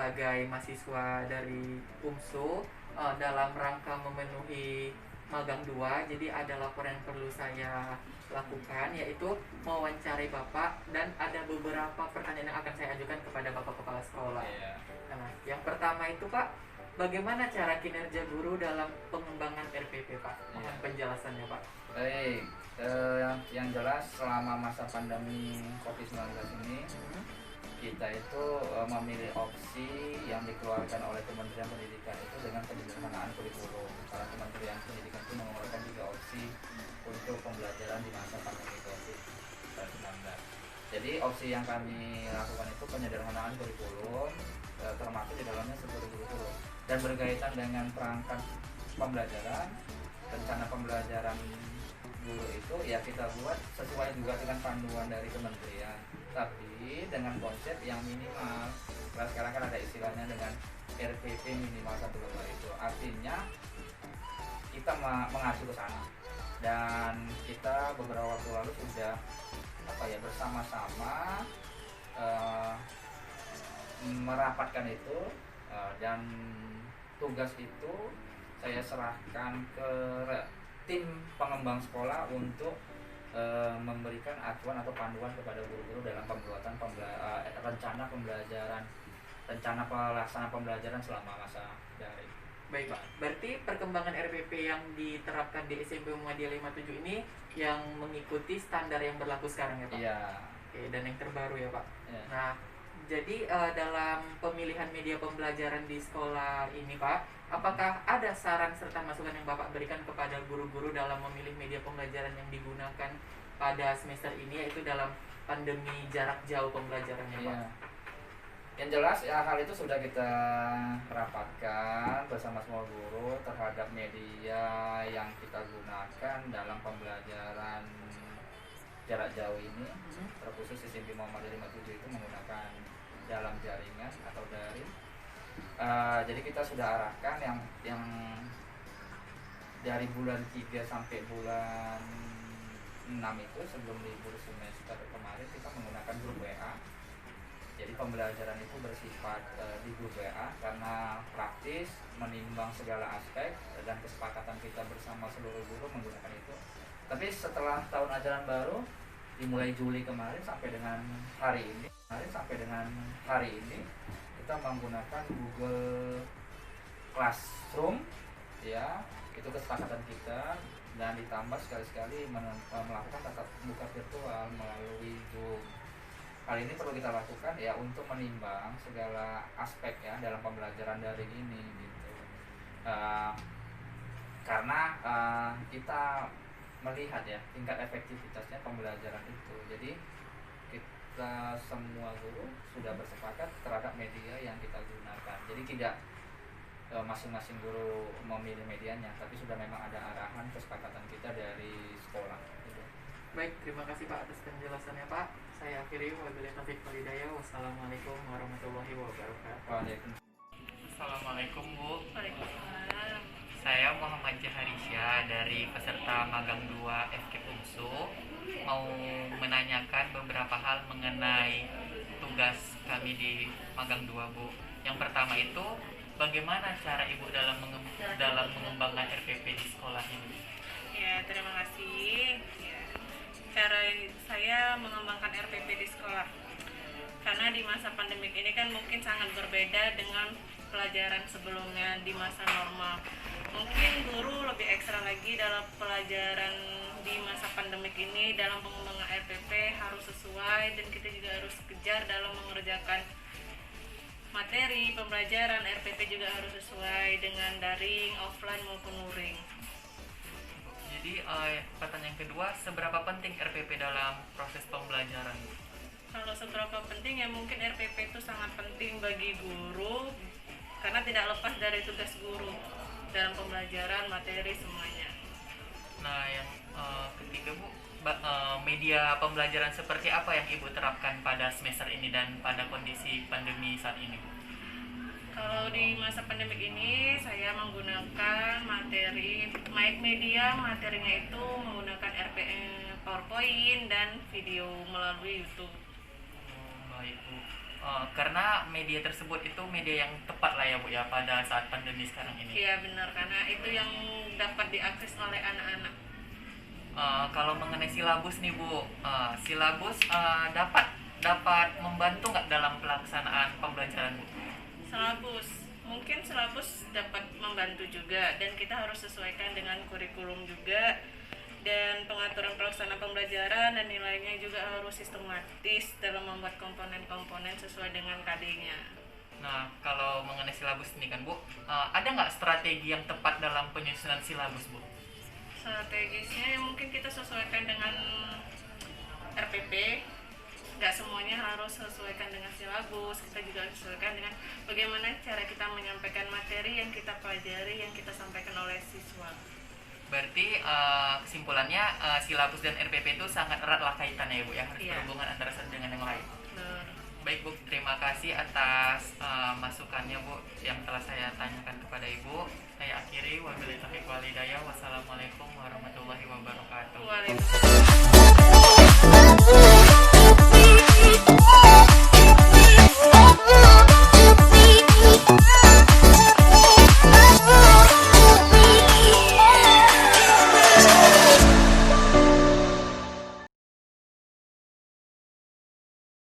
sebagai mahasiswa dari UMSU dalam rangka memenuhi magang 2. Jadi ada laporan yang perlu saya lakukan, yaitu mewawancarai Bapak, dan ada beberapa pertanyaan yang akan saya ajukan kepada Bapak Kepala Sekolah. Nah, yang pertama itu Pak, bagaimana cara kinerja guru dalam pengembangan RPP Pak? Mohon penjelasannya Pak. Baik, yang jelas selama masa pandemi COVID-19 ini kita itu memilih opsi yang dikeluarkan oleh Kementerian Pendidikan itu dengan penyederhanaan kurikulum. Karena Kementerian Pendidikan itu mengeluarkan 3 opsi untuk pembelajaran di masa pandemi COVID-19. Jadi opsi yang kami lakukan itu penyederhanaan kurikulum, termasuk di dalamnya seluruh kurikulum, dan berkaitan dengan perangkat pembelajaran, rencana pembelajaran guru itu ya kita buat sesuai juga dengan panduan dari kementerian, tapi dengan konsep yang minimal. Nah, sekarang kan ada istilahnya dengan RPP minimal 1/2 itu, artinya kita mengacu ke sana, dan kita beberapa waktu lalu sudah bersama-sama merapatkan itu, dan tugas itu saya serahkan ke tim pengembang sekolah untuk memberikan acuan atau panduan kepada guru-guru dalam pembuatan rencana pembelajaran, rencana pelaksanaan pembelajaran selama masa daring. Baik Pak, berarti perkembangan RPP yang diterapkan di SMP Muhammadiyah 57 ini yang mengikuti standar yang berlaku sekarang ya Pak? Iya. Oke, dan yang terbaru ya Pak. Ya. Nah, jadi dalam pemilihan media pembelajaran di sekolah ini Pak, apakah ada saran serta masukan yang Bapak berikan kepada guru-guru dalam memilih media pembelajaran yang digunakan pada semester ini, yaitu dalam pandemi jarak jauh pembelajarannya Pak? Ya. Yang jelas ya, hal itu sudah kita rapatkan bersama semua guru terhadap media yang kita gunakan dalam pembelajaran jarak jauh ini. Terkhusus SMP Muhammadiyah 57 itu menggunakan dalam jaringan atau daring. Jadi kita sudah arahkan yang dari bulan 3 sampai bulan 6 itu, sebelum libur semester kemarin, kita menggunakan grup WA. Jadi pembelajaran itu bersifat di grup WA karena praktis, menimbang segala aspek, dan kesepakatan kita bersama seluruh guru menggunakan itu. Tapi setelah tahun ajaran baru, dimulai Juli kemarin sampai dengan hari ini kita menggunakan Google Classroom, ya, itu kesepakatan kita, dan ditambah sekali-sekali melakukan tatap muka virtual melalui Zoom. Hal ini perlu kita lakukan ya untuk menimbang segala aspek ya dalam pembelajaran daring ini gitu. Karena kita melihat ya tingkat efektivitasnya pembelajaran itu. Jadi kita semua guru sudah bersepakat terhadap media yang kita gunakan. Jadi tidak masing-masing guru memilih medianya, tapi sudah memang ada arahan kesepakatan kita dari sekolah gitu. Baik, terima kasih Pak atas penjelasannya Pak. Saya akhiri, wabillahi taufiq wal hidayah. Wassalamualaikum warahmatullahi wabarakatuh. Waalaikumsalam. Assalamualaikum Bu. Waalaikumsalam. Saya Muhammad Jaharisya dari peserta magang 2 FK UMSU, mau menanyakan beberapa hal mengenai tugas kami di magang 2 Bu. Yang pertama itu, bagaimana cara Ibu dalam mengembangkan RPP di sekolah ini? Ya, terima kasih. Ya, cara saya mengembangkan RPP di sekolah, karena di masa pandemik ini kan mungkin sangat berbeda dengan pelajaran sebelumnya di masa normal. Mungkin guru lebih ekstra lagi dalam pelajaran di masa pandemik ini. Dalam pengembangan RPP harus sesuai, dan kita juga harus kejar dalam mengerjakan materi pembelajaran. RPP juga harus sesuai dengan daring, offline maupun luring. Jadi pertanyaan kedua, seberapa penting RPP dalam proses pembelajaran? Kalau seberapa penting, ya mungkin RPP itu sangat penting bagi guru, karena tidak lepas dari tugas guru dalam pembelajaran, materi, semuanya. Nah, yang ketiga Bu, media pembelajaran seperti apa yang Ibu terapkan pada semester ini dan pada kondisi pandemi saat ini Bu? Kalau di masa pandemik ini, saya menggunakan materi media, materinya itu menggunakan PowerPoint dan video melalui YouTube. Baik Bu. Karena media tersebut itu media yang tepat lah ya Bu ya pada saat pandemi sekarang ini. Iya benar, karena itu yang dapat diakses oleh anak-anak. Kalau mengenai silabus nih Bu, silabus dapat membantu nggak dalam pelaksanaan pembelajaran Bu? Silabus dapat membantu juga, dan kita harus sesuaikan dengan kurikulum juga, dan pengaturan pelaksanaan pembelajaran dan nilainya juga harus sistematis dalam membuat komponen-komponen sesuai dengan KD-nya. Nah, kalau mengenai silabus ini kan Bu, ada nggak strategi yang tepat dalam penyusunan silabus Bu? Strategisnya ya mungkin kita sesuaikan dengan RPP, nggak semuanya harus sesuaikan dengan silabus, kita juga sesuaikan dengan bagaimana cara kita menyampaikan materi yang kita pelajari, yang kita sampaikan oleh siswa. Berarti kesimpulannya silabus dan RPP itu sangat erat lah kaitannya ya Bu ya, harus Iya. berhubungan antara satu dengan yang lain. Benar. Baik Bu, terima kasih atas masukannya Bu yang telah saya tanyakan kepada Ibu. Saya akhiri, wabillahi taufiq wal hidayah. Wassalamualaikum warahmatullahi wabarakatuh. Waalaikumsalam.